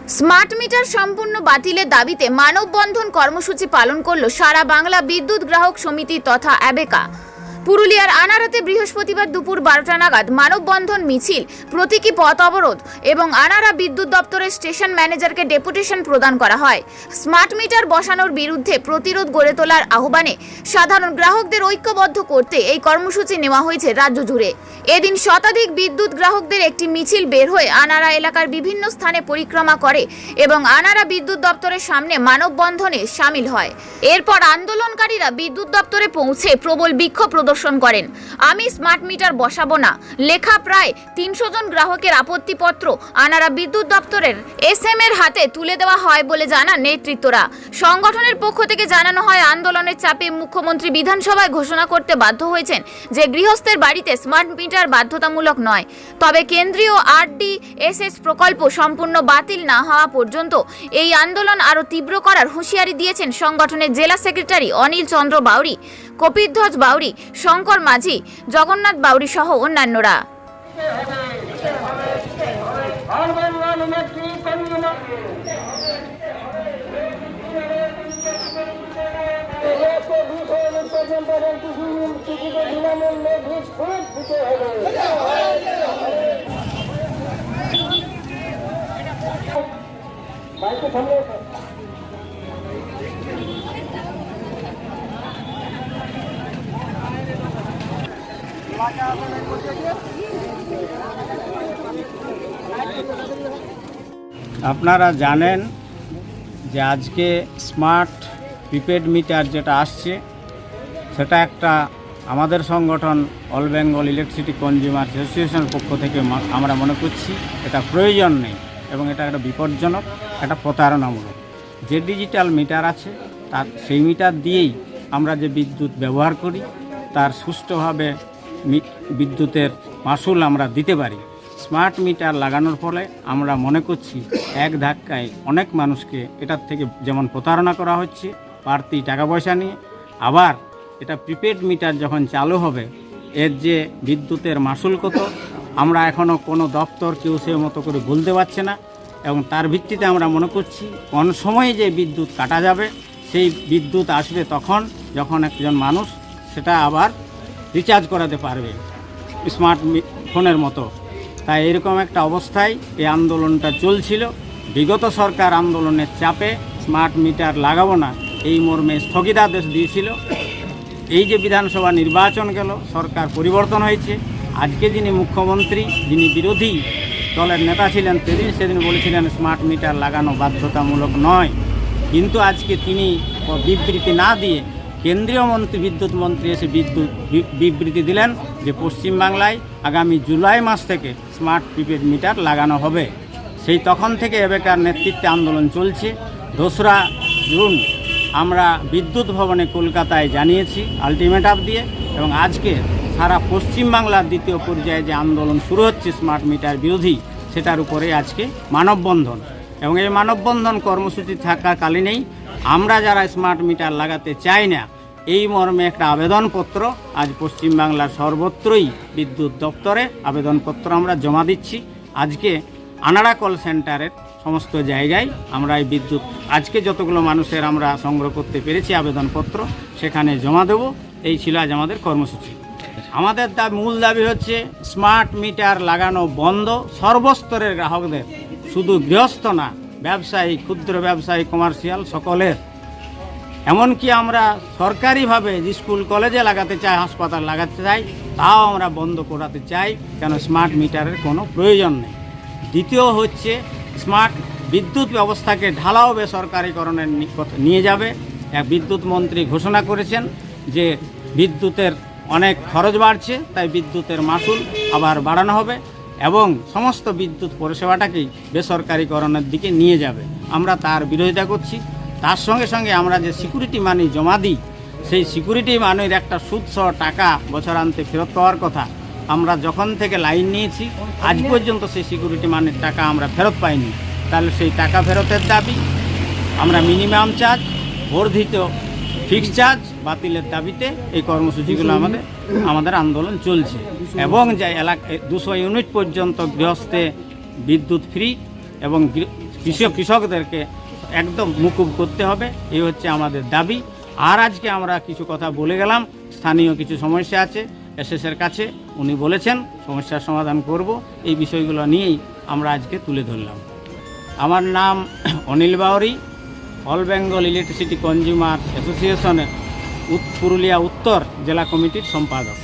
Smart meter সম্পূর্ণ বাতিলের দাবিতে মানববন্ধন কর্মসূচি পালন করল সারা বাংলা বিদ্যুৎ গ্রাহক সমিতি তথা অ্যাবেকা। পুরুলিয়ার আনাড়াতে বৃহস্পতিবার দুপুর 12টা নাগাদ মানববন্ধন মিছিল, প্রতীকী পথ অবরোধ এবং আনাড়া বিদ্যুৎ দপ্তরের স্টেশন ম্যানেজারকে ডেপুটেশন প্রদান করা হয়। স্মার্ট মিটার বসানোর বিরুদ্ধে প্রতিরোধ গড়ে তোলার আহ্বানে সাধারণ গ্রাহকদের ঐক্যবদ্ধ করতে এই কর্মসূচি নেওয়া হয়েছে রাজ্য জুড়ে। এদিন শতাধিক বিদ্যুৎ গ্রাহকদের একটি মিছিল বের হয়ে আনাড়া এলাকার বিভিন্ন স্থানে পরিক্রমা করে এবং আনাড়া বিদ্যুৎ দপ্তরের সামনে মানববন্ধনে সামিল হয়। এরপর আন্দোলনকারীরা বিদ্যুৎ দপ্তরে পৌঁছে প্রবল বিক্ষোভ প্রদর্শন করেন। আমি স্মার্ট মিটার বসাবো না লেখা প্রায় 300 জন গ্রাহকের আপত্তিপত্র আনাড়া বিদ্যুৎ দপ্তরের এসএম এর হাতে তুলে দেওয়া হয় বলে জানান নেতৃত্বরা। সংগঠনের পক্ষ থেকে জানানো হয়, আন্দোলনের চাপে মুখ্যমন্ত্রী বিধানসভায় ঘোষণা করতে বাধ্য হয়েছেন যে গৃহস্থের বাড়িতে স্মার্ট মিটার বাধ্যতামূলক নয়। তবে কেন্দ্রীয় RDSS প্রকল্প সম্পূর্ণ বাতিল না হওয়া পর্যন্ত এই আন্দোলন আরও তীব্র করার হুঁশিয়ারি দিয়েছেন সংগঠনের জেলা সেক্রেটারি অনিল চন্দ্র বাউরি, কপিধ্বজ বাউরি, শঙ্কর মাঝি, জগন্নাথ বাউরি সহ অন্যান্যরা। আপনারা জানেন যে আজকে স্মার্ট প্রিপেড মিটার যেটা আসছে সেটা একটা আমাদের সংগঠন অল বেঙ্গল ইলেকট্রিসিটি কনজিউমার অ্যাসোসিয়েশনের পক্ষ থেকে আমরা মনে করছি এটা প্রয়োজন নেই এবং এটা একটা বিপজ্জনক, একটা প্রতারণামূলক। যে ডিজিটাল মিটার আছে তার সেই মিটার দিয়েই আমরা যে বিদ্যুৎ ব্যবহার করি তার সুষ্ঠুভাবে বিদ্যুতের মাসুল আমরা দিতে পারি। স্মার্ট মিটার লাগানোর ফলে আমরা মনে করছি এক ধাক্কায় অনেক মানুষকে এটার থেকে যেমন প্রতারণা করা হচ্ছে বাড়তি টাকা পয়সা নিয়ে, আবার এটা প্রিপেড মিটার যখন চালু হবে এর যে বিদ্যুতের মাসুল কত আমরা এখনও কোনো দপ্তর কেউ সে মতো করে বলতে পারছে না এবং তার ভিত্তিতে আমরা মনে করছি কোন সময়ে যে বিদ্যুৎ কাটা যাবে সেই বিদ্যুৎ আসবে তখন যখন একজন মানুষ সেটা আবার রিচার্জ করাতে পারবে স্মার্ট ফোনের মতো। তাই এরকম একটা অবস্থায় এই আন্দোলনটা চলছিল। বিগত সরকার আন্দোলনের চাপে স্মার্ট মিটার লাগাবো না এই মর্মে স্থগিতাদেশ দিয়েছিল। এই যে বিধানসভা নির্বাচন গেল, সরকার পরিবর্তন হয়েছে, আজকে যিনি মুখ্যমন্ত্রী, যিনি বিরোধী দলের নেতা ছিলেন সেদিন বলেছিলেন স্মার্ট মিটার লাগানো বাধ্যতামূলক নয়, কিন্তু আজকে তিনি বিবৃতি না দিয়ে কেন্দ্রীয় বিদ্যুৎ মন্ত্রী এসে বিবৃতি দিলেন যে পশ্চিমবাংলায় আগামী জুলাই মাস থেকে স্মার্ট প্রিপেড মিটার লাগানো হবে। সেই তখন থেকে এবেকার নেতৃত্বে আন্দোলন চলছে। 2রা জুন আমরা বিদ্যুৎ ভবনে কলকাতায় জানিয়েছি আলটিমেটাম দিয়ে, এবং আজকে সারা পশ্চিমবাংলার দ্বিতীয় পর্যায়ে যে আন্দোলন শুরু হচ্ছে স্মার্ট মিটার বিরোধী, সেটার উপরে আজকে মানববন্ধন। এবং এই মানববন্ধন কর্মসূচি থাকাকালীনই আমরা যারা স্মার্ট মিটার লাগাতে চাই না এই মর্মে একটা আবেদনপত্র আজ পশ্চিমবাংলার সর্বত্রই বিদ্যুৎ দপ্তরে আবেদনপত্র আমরা জমা দিচ্ছি। আজকে আনাড়া কল সেন্টারের সমস্ত জায়গায় আমরা এই বিদ্যুৎ আজকে যতগুলো মানুষের আমরা সংগ্রহ করতে পেরেছি আবেদনপত্র সেখানে জমা দেব। এই ছিল আজ আমাদের কর্মসূচি। আমাদের মূল দাবি হচ্ছে স্মার্ট মিটার লাগানো বন্ধ সর্বস্তরের গ্রাহকদের, শুধু গৃহস্থ না, ব্যবসায়ী, ক্ষুদ্র ব্যবসায়ী, কমার্শিয়াল সকলের। এমনকি আমরা সরকারিভাবে যে স্কুল কলেজে লাগাতে চাই, হাসপাতাল লাগাতে চাই, তাও আমরা বন্ধ করাতে চাই, কেন স্মার্ট মিটারের কোনো প্রয়োজন নেই। দ্বিতীয় হচ্ছে স্মার্ট বিদ্যুৎ ব্যবস্থাকে ঢালাও বেসরকারিকরণের নিয়ে যাবে। এক বিদ্যুৎ মন্ত্রী ঘোষণা করেছেন যে বিদ্যুতের অনেক খরচ বাড়ছে, তাই বিদ্যুতের মাসুল আবার বাড়ানো হবে এবং সমস্ত বিদ্যুৎ পরিষেবাটাকেই বেসরকারিকরণের দিকে নিয়ে যাবে। আমরা তার বিরোধিতা করছি। তার সঙ্গে সঙ্গে আমরা যে সিকিউরিটি মানি জমা দিই, সেই সিকিউরিটি মানির একটা সুদসহ টাকা বছরান্তে ফেরত পাওয়ার কথা। আমরা যখন থেকে লাইন নিয়েছি আজ পর্যন্ত সেই সিকিউরিটি মানির টাকা আমরা ফেরত পাইনি। তাহলে সেই টাকা ফেরতের দাবি, আমরা মিনিমাম চার্জ, বর্ধিত ফিক্সড চার্জ বাতিলের দাবিতে এই কর্মসূচিগুলো আমাদের আন্দোলন চলছে। এবং যে 200 ইউনিট পর্যন্ত গৃহস্থে বিদ্যুৎ ফ্রি এবং কৃষকদেরকে একদম মুকুব করতে হবে, এই হচ্ছে আমাদের দাবি। আর আজকে আমরা কিছু কথা বলে গেলাম, স্থানীয় কিছু সমস্যা আছে এসএসের কাছে, উনি বলেছেন সমস্যার সমাধান করব, এই বিষয়গুলো নিয়েই আমরা আজকে তুলে ধরলাম। আমার নাম Anil Bauri, all Bengal electricity consumer অ্যাসোসিয়েশনের পুরুলিয়া উত্তর জেলা কমিটির সম্পাদক।